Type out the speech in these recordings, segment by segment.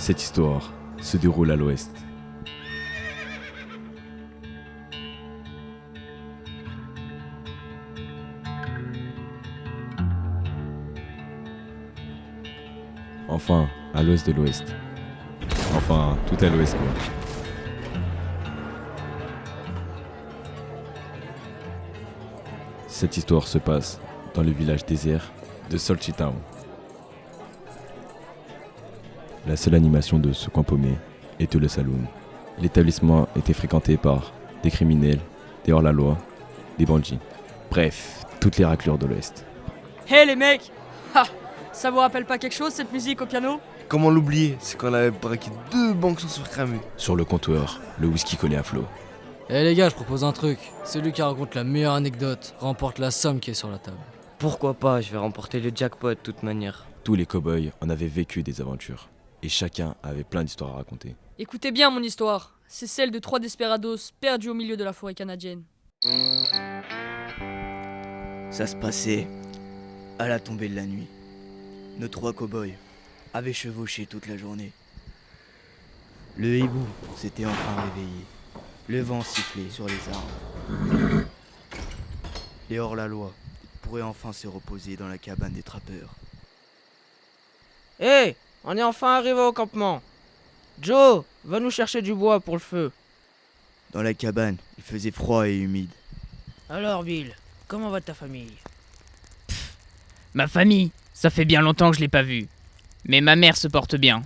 Cette histoire se déroule à l'ouest. Enfin, à l'ouest de l'ouest. Enfin, tout à l'ouest quoi. Cette histoire se passe dans le village désert de Salty Town. La seule animation de ce coin paumé était le saloon. L'établissement était fréquenté par des criminels, des hors-la-loi, des bandits. Bref, toutes les raclures de l'Ouest. Hé les mecs! Ha! Ça vous rappelle pas quelque chose cette musique au piano? Comment l'oublier? C'est qu'on avait braqué 2 banques sans se faire cramer. Sur le comptoir, le whisky collait à flot. Eh les gars, je propose un truc. Celui qui raconte la meilleure anecdote remporte la somme qui est sur la table. Pourquoi pas, je vais remporter le jackpot de toute manière. Tous les cow-boys en avaient vécu des aventures. Et chacun avait plein d'histoires à raconter. Écoutez bien mon histoire. C'est celle de 3 desperados perdus au milieu de la forêt canadienne. Ça se passait à la tombée de la nuit. Nos 3 cow-boys avaient chevauché toute la journée. Le hibou s'était enfin réveillé. Le vent sifflait sur les arbres. Et hors-la-loi pourraient enfin se reposer dans la cabane des trappeurs. Hé, on est enfin arrivé au campement. Joe, va nous chercher du bois pour le feu. Dans la cabane, il faisait froid et humide. Alors Bill, comment va ta famille? Ma famille, ça fait bien longtemps que je l'ai pas vue. Mais ma mère se porte bien.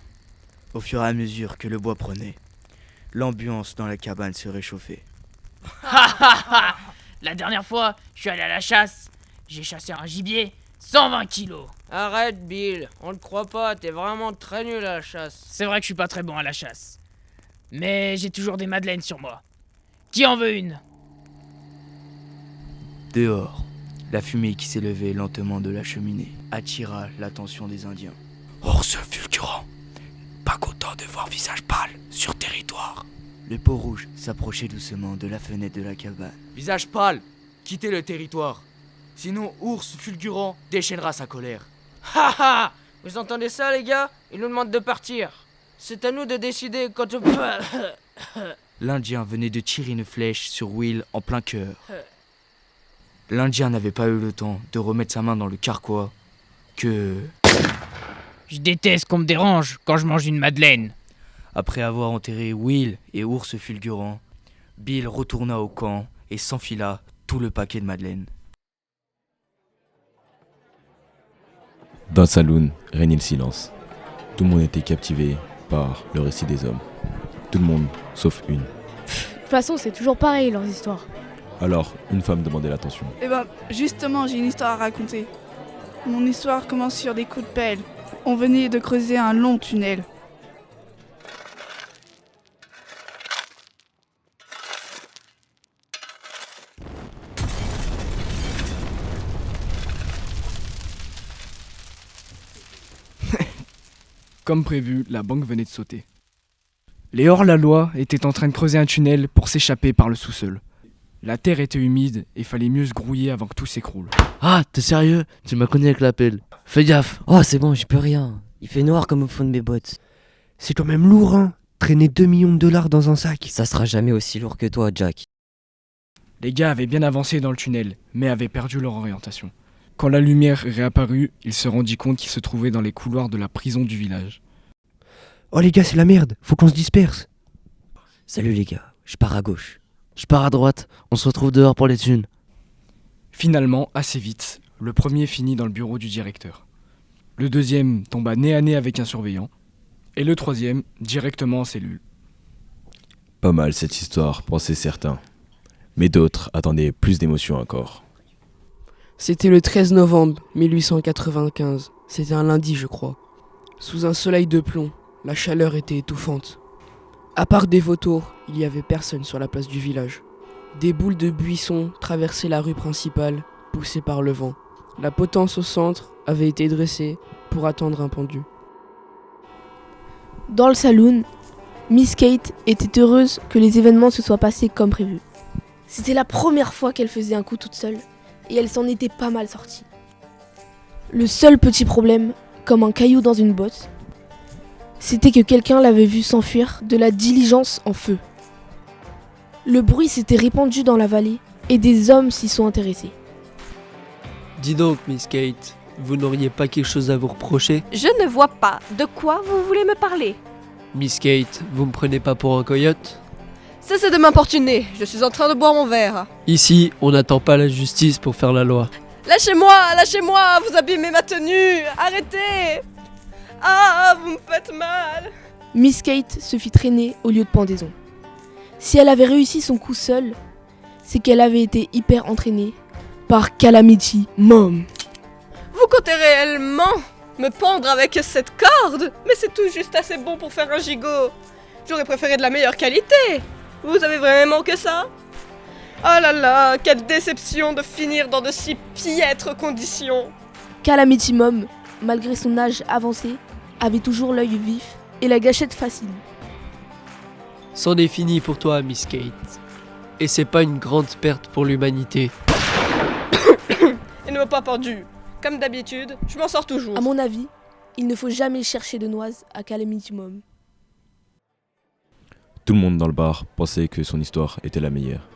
Au fur et à mesure que le bois prenait, l'ambiance dans la cabane se réchauffait. La dernière fois, je suis allé à la chasse. J'ai chassé un gibier, 120 kilos. Arrête Bill, on le croit pas, t'es vraiment très nul à la chasse. C'est vrai que je suis pas très bon à la chasse. Mais j'ai toujours des madeleines sur moi. Qui en veut une? Dehors, la fumée qui s'élevait lentement de la cheminée attira l'attention des Indiens. Ours fulgurant, pas content de voir visage pâle sur territoire. Le peau rouge s'approchait doucement de la fenêtre de la cabane. Visage pâle, quittez le territoire. Sinon, ours fulgurant déchaînera sa colère. Ha ha! Vous entendez ça les gars? Il nous demande de partir. C'est à nous de décider quand on... L'Indien venait de tirer une flèche sur Will en plein cœur. L'Indien n'avait pas eu le temps de remettre sa main dans le carquois que... Je déteste qu'on me dérange quand je mange une madeleine. Après avoir enterré Will et Ours fulgurant, Bill retourna au camp et s'enfila tout le paquet de madeleines. Dans le saloon régnait le silence. Tout le monde était captivé par le récit des hommes. Tout le monde, sauf une. De toute façon, c'est toujours pareil leurs histoires. Alors, une femme demandait l'attention. Eh ben, justement, j'ai une histoire à raconter. Mon histoire commence sur des coups de pelle. On venait de creuser un long tunnel. Comme prévu, la banque venait de sauter. Les hors-la-loi étaient en train de creuser un tunnel pour s'échapper par le sous-sol. La terre était humide et fallait mieux se grouiller avant que tout s'écroule. Ah, t'es sérieux? Tu m'as connu avec la pelle. Fais gaffe. Oh, c'est bon, j'y peux rien. Il fait noir comme au fond de mes bottes. C'est quand même lourd, hein? Traîner 2 millions de dollars dans un sac. Ça sera jamais aussi lourd que toi, Jack. Les gars avaient bien avancé dans le tunnel, mais avaient perdu leur orientation. Quand la lumière réapparut, ils se rendit compte qu'ils se trouvaient dans les couloirs de la prison du village. Oh les gars, c'est la merde, faut qu'on se disperse. Salut les gars, je pars à gauche. Je pars à droite, on se retrouve dehors pour les thunes. Finalement, assez vite, le premier finit dans le bureau du directeur. Le deuxième tomba nez à nez avec un surveillant. Et le troisième, directement en cellule. Pas mal cette histoire, pensaient certains. Mais d'autres attendaient plus d'émotions encore. C'était le 13 novembre 1895. C'était un lundi, je crois. Sous un soleil de plomb, la chaleur était étouffante. À part des vautours, il n'y avait personne sur la place du village. Des boules de buissons traversaient la rue principale, poussées par le vent. La potence au centre avait été dressée pour attendre un pendu. Dans le saloon, Miss Kate était heureuse que les événements se soient passés comme prévu. C'était la première fois qu'elle faisait un coup toute seule, et elle s'en était pas mal sortie. Le seul petit problème, comme un caillou dans une botte, c'était que quelqu'un l'avait vu s'enfuir de la diligence en feu. Le bruit s'était répandu dans la vallée et des hommes s'y sont intéressés. Dis donc, Miss Kate, vous n'auriez pas quelque chose à vous reprocher? Je ne vois pas. De quoi vous voulez me parler? Miss Kate, vous me prenez pas pour un coyote? Cessez de m'importuner, je suis en train de boire mon verre. Ici, on n'attend pas la justice pour faire la loi. Lâchez-moi, vous abîmez ma tenue, arrêtez! Ah, vous me faites mal! Miss Kate se fit traîner au lieu de pendaison. Si elle avait réussi son coup seule, c'est qu'elle avait été hyper entraînée par Calamity Mom. Vous comptez réellement me pendre avec cette corde? Mais c'est tout juste assez bon pour faire un gigot. J'aurais préféré de la meilleure qualité. Vous avez vraiment que ça? Oh là là, quelle déception de finir dans de si piètres conditions. Calamity Mom, malgré son âge avancé, avait toujours l'œil vif et la gâchette facile. C'en est fini pour toi, Miss Kate. Et c'est pas une grande perte pour l'humanité. Il ne m'a pas pendu. Comme d'habitude, je m'en sors toujours. À mon avis, il ne faut jamais chercher de noises à Calamity Mom. Tout le monde dans le bar pensait que son histoire était la meilleure.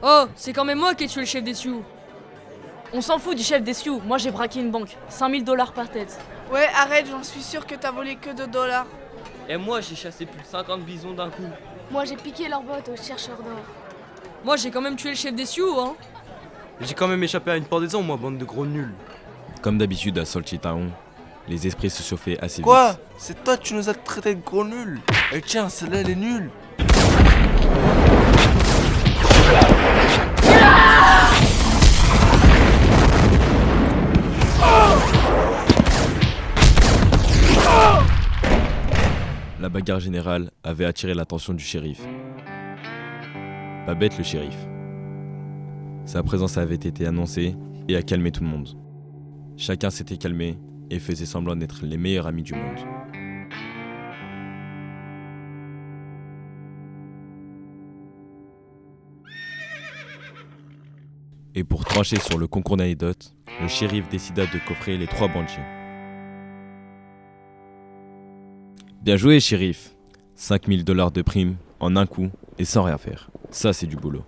Oh, c'est quand même moi qui ai tué le chef des Sioux. On s'en fout du chef des Sioux, moi j'ai braqué une banque. 5000 $ par tête. Ouais, arrête, j'en suis sûr que t'as volé que $2. Et moi, j'ai chassé plus de 50 bisons d'un coup. Moi j'ai piqué leur botte aux chercheurs d'or. Moi j'ai quand même tué le chef des Sioux, hein. J'ai quand même échappé à une pendaison, moi, bande de gros nuls. Comme d'habitude à Salty Town, les esprits se chauffaient assez vite. Quoi? C'est toi, tu nous as traités de gros nuls. Et tiens, celle-là, elle est nulle. La bagarre générale avait attiré l'attention du shérif. Pas bête le shérif. Sa présence avait été annoncée et a calmé tout le monde. Chacun s'était calmé et faisait semblant d'être les meilleurs amis du monde. Et pour trancher sur le concours d'anecdotes, le shérif décida de coffrer les 3 bandits. Bien joué, shérif. 5000 $ de prime en un coup et sans rien faire. Ça, c'est du boulot.